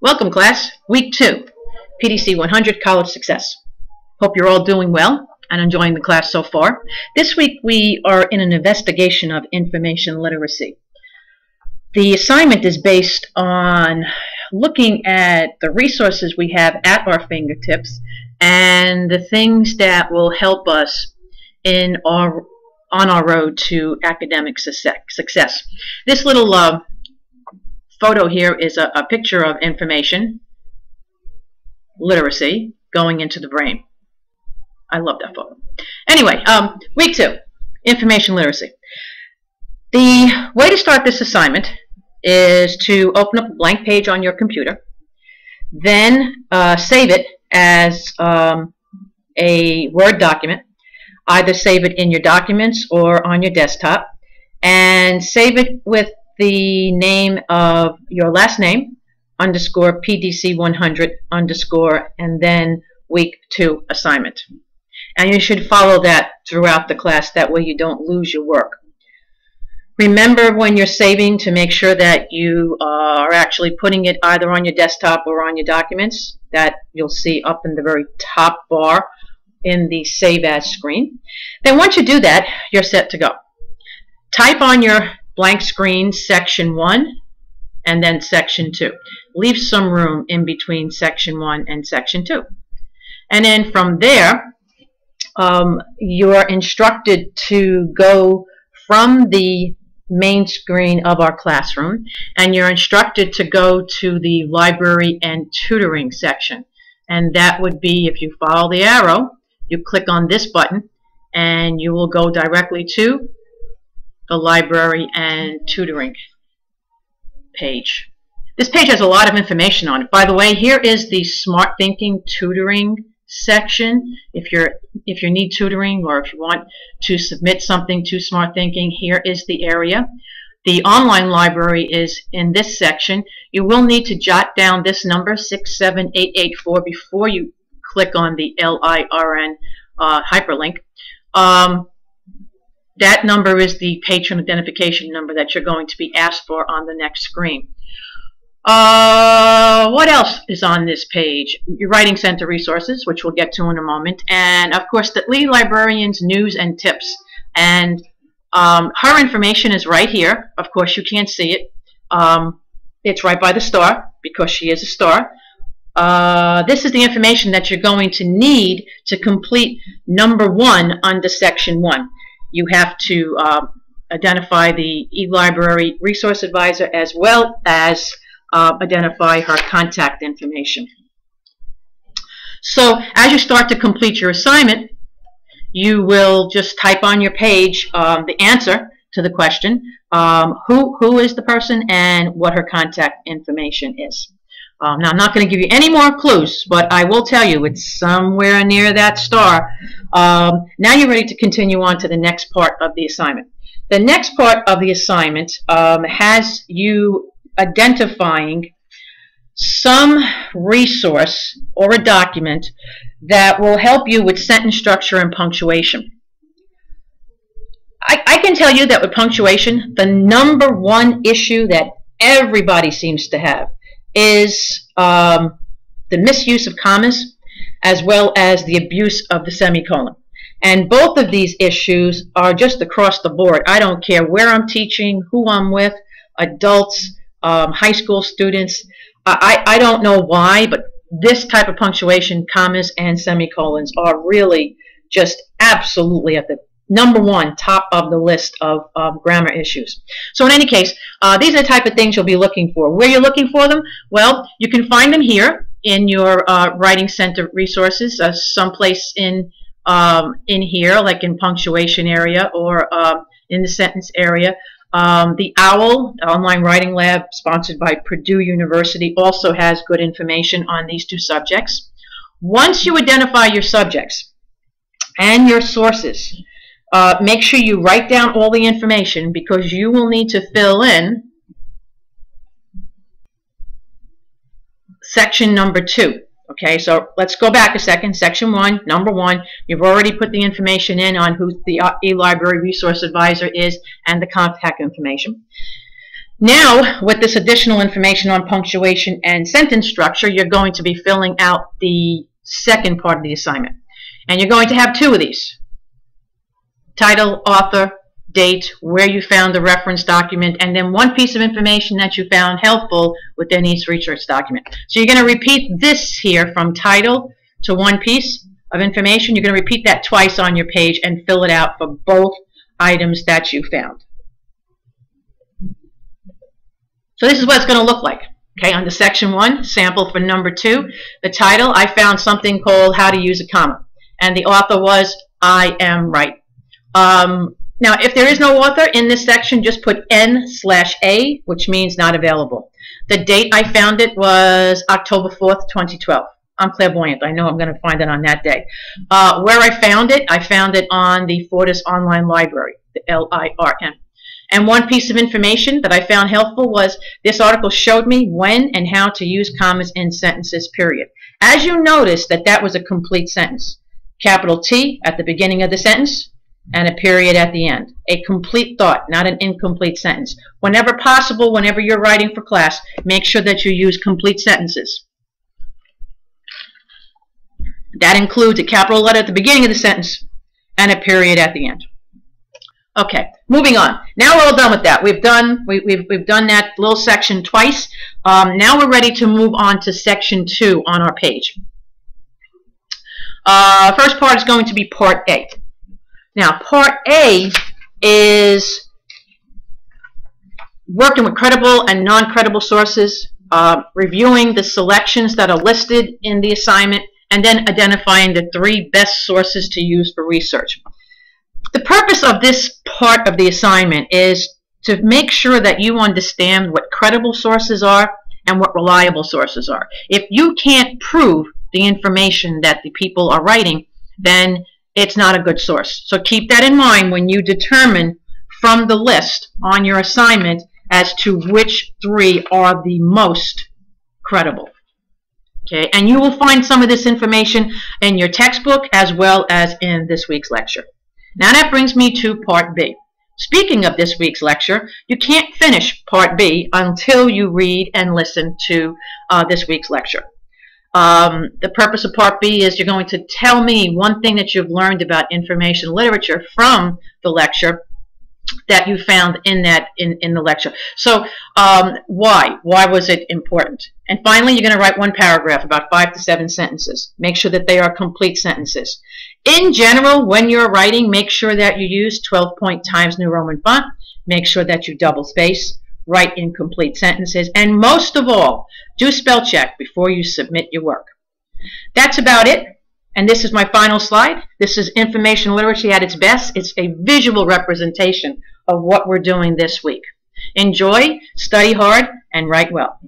Welcome, class. Week 2, PDC 100 College Success. Hope you're all doing well and enjoying the class so far. This week we are in an investigation of information literacy. The assignment is based on looking at the resources we have at our fingertips and the things that will help us on our road to academic success. This little photo here is a picture of information literacy going into the brain. I love that photo. Anyway, week 2, information literacy. The way to start this assignment is to open up a blank page on your computer, then save it as a Word document. Either save it in your documents or on your desktop, and save it with the name of your last name underscore PDC 100 underscore and then week 2 assignment. And you should follow that throughout the class. That way you don't lose your work. Remember when you're saving to make sure that you are actually putting it either on your desktop or on your documents. That you'll see up in the very top bar in the Save As screen. Then once you do that, you're set to go. Type on your blank screen section 1 and then section 2. Leave some room in between section 1 and section 2. And then from there, you're instructed to go from the main screen of our classroom, and you're instructed to go to the library and tutoring section. And that would be, if you follow the arrow, you click on this button and you will go directly to the library and tutoring page. This page has a lot of information on it. By the way, here is the Smart Thinking tutoring section. If you need tutoring or if you want to submit something to Smart Thinking, here is the area. The online library is in this section. You will need to jot down this number 67884 before you click on the LIRN hyperlink. That number is the patron identification number that you're going to be asked for on the next screen. What else is on this page? Your Writing Center resources, which we'll get to in a moment, and of course the Lee Librarian's news and tips. And her information is right here. Of course you can't see it. It's right by the star because she is a star. This is the information that you're going to need to complete number 1 under section 1. You have to identify the eLibrary resource advisor as well as identify her contact information. So as you start to complete your assignment, you will just type on your page the answer to the question, who is the person and what her contact information is. Now, I'm not going to give you any more clues, but I will tell you it's somewhere near that star. Now you're ready to continue on to the next part of the assignment. The next part of the assignment has you identifying some resource or a document that will help you with sentence structure and punctuation. I can tell you that with punctuation, the number 1 issue that everybody seems to have is the misuse of commas as well as the abuse of the semicolon. And both of these issues are just across the board. I don't care where I'm teaching, who I'm with, adults, high school students. I don't know why, but this type of punctuation, commas and semicolons, are really just absolutely at the number 1 top of the list of grammar issues. So in any case, these are the type of things you'll be looking for. Where you're looking for them? Well, you can find them here in your Writing Center resources, someplace in here, like in punctuation area or in the sentence area. The OWL, Online Writing Lab, sponsored by Purdue University, also has good information on these 2 subjects. Once you identify your subjects and your sources, make sure you write down all the information because you will need to fill in section number 2. Okay, so let's go back a second. Section 1, number 1, you've already put the information in on who the eLibrary resource advisor is and the contact information. Now, with this additional information on punctuation and sentence structure, you're going to be filling out the second part of the assignment. And you're going to have two of these: title, author, date, where you found the reference document, and then one piece of information that you found helpful within each research document. So you're going to repeat this here from title to one piece of information. You're going to repeat that twice on your page and fill it out for both items that you found. So this is what it's going to look like. Okay, under section 1, sample for number 2, the title, I found something called How to Use a Comma. And the author was I Am Right. Now, if there is no author in this section, just put N/A, which means not available. The date I found it was October 4th, 2012. I'm clairvoyant. I know I'm going to find it on that day. Where I found it on the Fortis Online Library, the LIRN. And one piece of information that I found helpful was this article showed me when and how to use commas in sentences, period. As you notice that was a complete sentence. Capital T at the beginning of the sentence and a period at the end. A complete thought, not an incomplete sentence. Whenever possible, whenever you're writing for class, make sure that you use complete sentences. That includes a capital letter at the beginning of the sentence and a period at the end. Okay, moving on. Now we're all done with that. We've done that little section twice. Now we're ready to move on to section 2 on our page. First part is going to be part A. Now, part A is working with credible and non-credible sources, reviewing the selections that are listed in the assignment, and then identifying the 3 best sources to use for research. The purpose of this part of the assignment is to make sure that you understand what credible sources are and what reliable sources are. If you can't prove the information that the people are writing, then it's not a good source. So keep that in mind when you determine from the list on your assignment as to which 3 are the most credible. Okay, and you will find some of this information in your textbook as well as in this week's lecture. Now that brings me to part B. Speaking of this week's lecture, you can't finish part B until you read and listen to this week's lecture. The purpose of part B is you're going to tell me one thing that you've learned about information literature from the lecture that you found in the lecture. So why was it important? And finally, you're going to write one paragraph, about 5 to 7 sentences. Make sure that they are complete sentences. In general, when you're writing, make sure that you use 12-point Times New Roman font. Make sure that you double space. Write in complete sentences. And most of all, do spell check before you submit your work. That's about it. And this is my final slide. This is information literacy at its best. It's a visual representation of what we're doing this week. Enjoy, study hard, and write well.